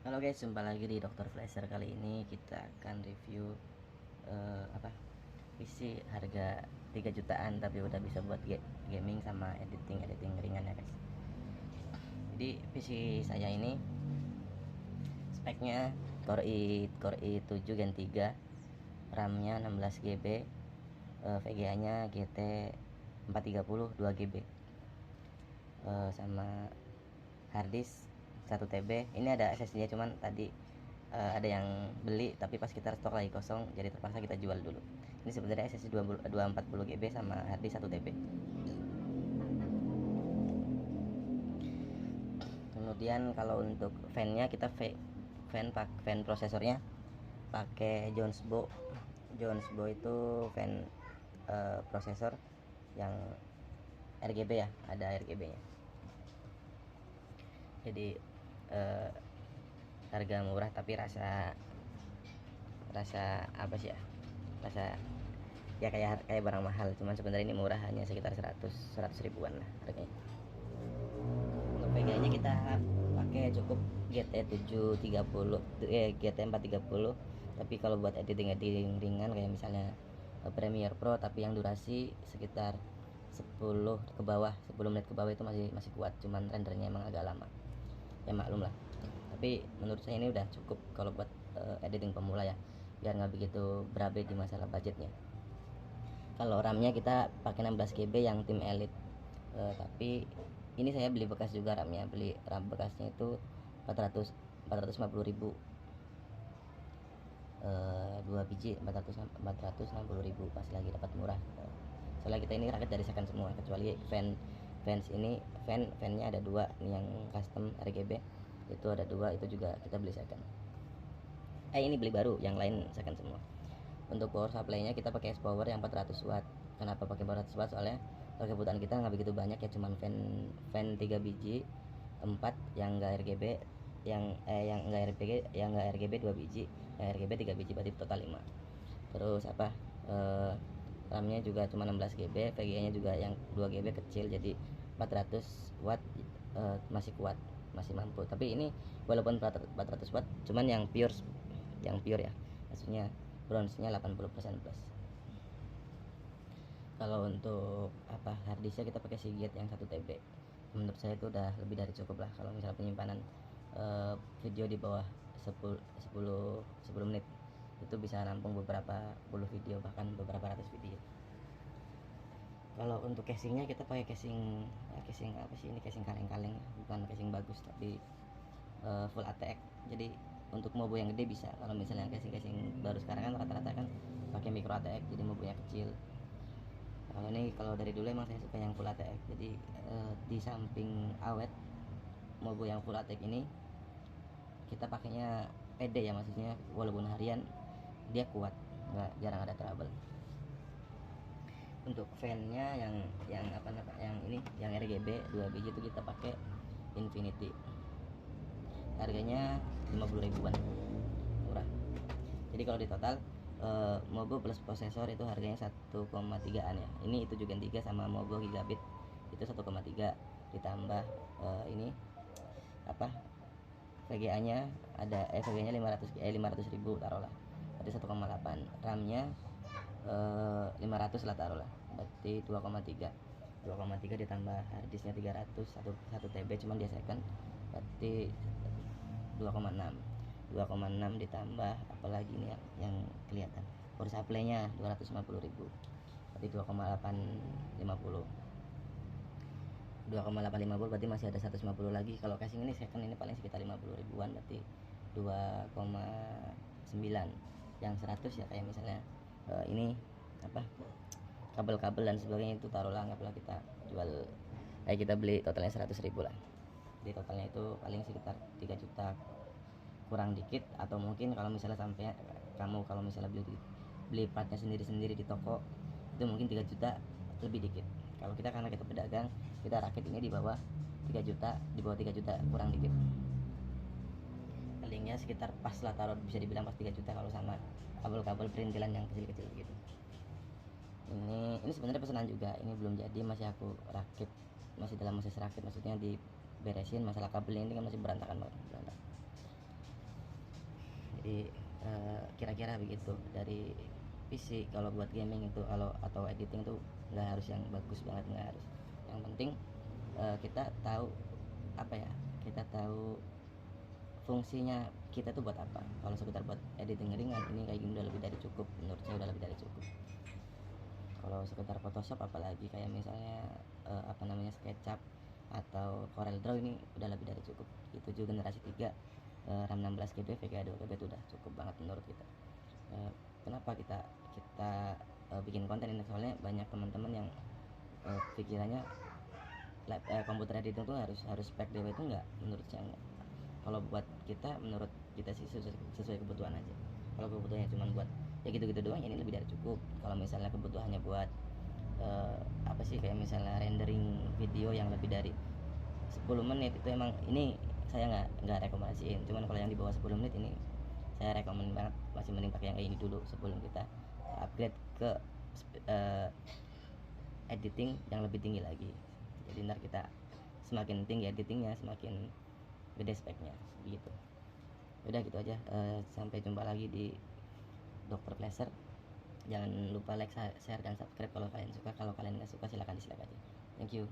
Halo guys, jumpa lagi di Dr. Flasher. Kali ini kita akan review PC harga 3 jutaan tapi udah bisa buat gaming sama editing ringan ya guys. Jadi PC saya ini speknya Core i7 Gen 3, RAM-nya 16 GB, VGA-nya GT 430 2 GB, sama harddisk 1 TB. Ini ada SSD-nya, cuman tadi ada yang beli tapi pas kita stok lagi kosong, jadi terpaksa kita jual dulu. Ini sebenarnya SSD 240 GB sama harddisk 1 TB. Kemudian kalau untuk fan-nya, kita fan prosesornya pakai Jonesbo itu fan prosesor yang RGB ya, ada RGB-nya. Jadi harga murah tapi rasa apa sih ya, rasa ya kayak barang mahal, cuman sebenarnya ini murah, hanya sekitar 100 ribuan lah harganya. Untuk VGA-nya kita pakai cukup GT 730 GT 430, tapi kalau buat editing ringan kayak misalnya Premiere Pro, tapi yang durasi sekitar 10 ke bawah, 10 menit ke bawah itu masih kuat, cuman rendernya emang agak lama ya, maklum lah. Tapi menurut saya ini udah cukup kalau buat editing pemula ya, biar nggak begitu berabe di masalah budgetnya. Kalau RAM-nya kita pakai 16 GB yang tim Elite, tapi ini saya beli bekas juga RAM-nya. Beli RAM bekasnya itu 450 ribu, 2 biji 460 ribu, pas lagi dapat murah. Soalnya kita ini rakit dari second semua, kecuali fan-nya ada 2 yang custom RGB, itu ada 2, itu juga kita beli second. Ini beli baru, yang lain second semua. Untuk power supply-nya kita pakai S-Power yang 400 watt. Kenapa pakai 400 watt? Soalnya kebutuhan kita nggak begitu banyak ya, cuman fan 3 biji, 4 yang enggak RGB, yang enggak RGB 2 biji, yang RGB 3 biji, berarti total 5. Terus RAM-nya juga cuma 16 GB, VGA-nya juga yang 2 GB kecil, jadi 400 watt masih kuat, masih mampu. Tapi ini walaupun 400 watt, cuman yang pure ya, maksudnya bronze-nya 80% plus. Kalau untuk harddisknya kita pakai Seagate yang 1 TB. Menurut saya itu udah lebih dari cukup lah, kalau misalnya penyimpanan video di bawah 10 menit itu bisa nampung beberapa puluh video, bahkan beberapa ratus video. Kalau untuk casingnya kita pakai casing apa sih ini, casing kaleng-kaleng, bukan casing bagus, tapi full ATX. Jadi untuk mobo yang gede bisa. Kalau misalnya casing baru sekarang kan rata-rata kan pakai micro ATX, jadi mobonya kecil. Kalau dari dulu emang saya suka yang full ATX. Jadi di samping awet mobo yang full ATX ini, kita pakainya PD ya, maksudnya walaupun harian dia kuat, jarang ada trouble. Untuk fan-nya yang yang RGB 2 biji itu kita pakai Infinity, harganya 50 ribuan, murah. Jadi kalau di total Mobo plus prosesor itu harganya 1,3an ya. Ini itu juga 3 sama Mobo gigabit itu 1,3, ditambah ini VGA-nya ada VGA-nya 500 ribu taruhlah, berarti 1,8. RAM-nya 500 lah taruhlah, berarti 2,3 ditambah harddisknya 300, 1 TB, cuman dia second, berarti 2,6 ditambah apalagi ini yang kelihatan power supply-nya 250 ribu, berarti 2,850 berarti masih ada 150 lagi. Kalau casing ini second ini paling sekitar 50 ribuan, berarti 2,9. Yang 100 ya kayak misalnya ini kabel-kabel dan sebagainya, itu taruhlah, anggaplah kita jual, kita beli totalnya 100 ribu lah. Di totalnya itu paling sekitar 3 juta kurang dikit, atau mungkin kalau misalnya sampai kamu kalau misalnya beli partnya sendiri di toko, itu mungkin 3 juta lebih dikit. Kalau kita, karena kita pedagang, kita rakit ini di bawah 3 juta, di bawah 3 juta kurang dikit. Linknya sekitar pas lah, taruh bisa dibilang pas 3 juta kalau sama kabel-kabel perintilan yang kecil-kecil gitu. Ini sebenarnya pesanan juga, ini belum jadi, masih aku rakit, masih dalam proses rakit, maksudnya diberesin. Masalah kabelnya ini kan masih berantakan banget, jadi kira-kira begitu dari PC. Kalau buat gaming itu atau editing tuh nggak harus yang bagus banget, nggak harus. Yang penting kita tahu apa ya, kita tahu fungsinya kita tuh buat apa. Kalau sekedar buat editing ringan, ini kayak gini udah lebih dari cukup, menurut saya udah lebih dari cukup. Kalau sekedar Photoshop, apalagi kayak misalnya SketchUp atau Corel Draw, ini udah lebih dari cukup. Itu juga generasi 3, RAM 16 GB, VGA 2 GB itu udah cukup banget menurut kita. Kenapa kita bikin konten ini? Soalnya banyak teman-teman yang pikirannya komputer editing tuh harus spek dewa, itu enggak, menurut saya enggak. Kalau buat kita, menurut kita sih sesuai kebutuhan aja. Kalau kebutuhannya cuma buat ya gitu-gitu doang, ya ini lebih dari cukup. Kalau misalnya kebutuhannya buat kayak misalnya rendering video yang lebih dari 10 menit, itu emang ini saya nggak rekomendasiin. Cuman kalau yang di bawah 10 menit ini saya rekomend banget, masih mending pakai yang kayak ini dulu sebelum kita upgrade ke editing yang lebih tinggi lagi. Jadi ntar kita semakin tinggi editingnya, semakin gede speknya gitu. Udah gitu aja. Sampai jumpa lagi di Dr. Pleasure. Jangan lupa like, share, dan subscribe kalau kalian suka. Kalau kalian nggak suka, silahkan dislike aja. Thank you.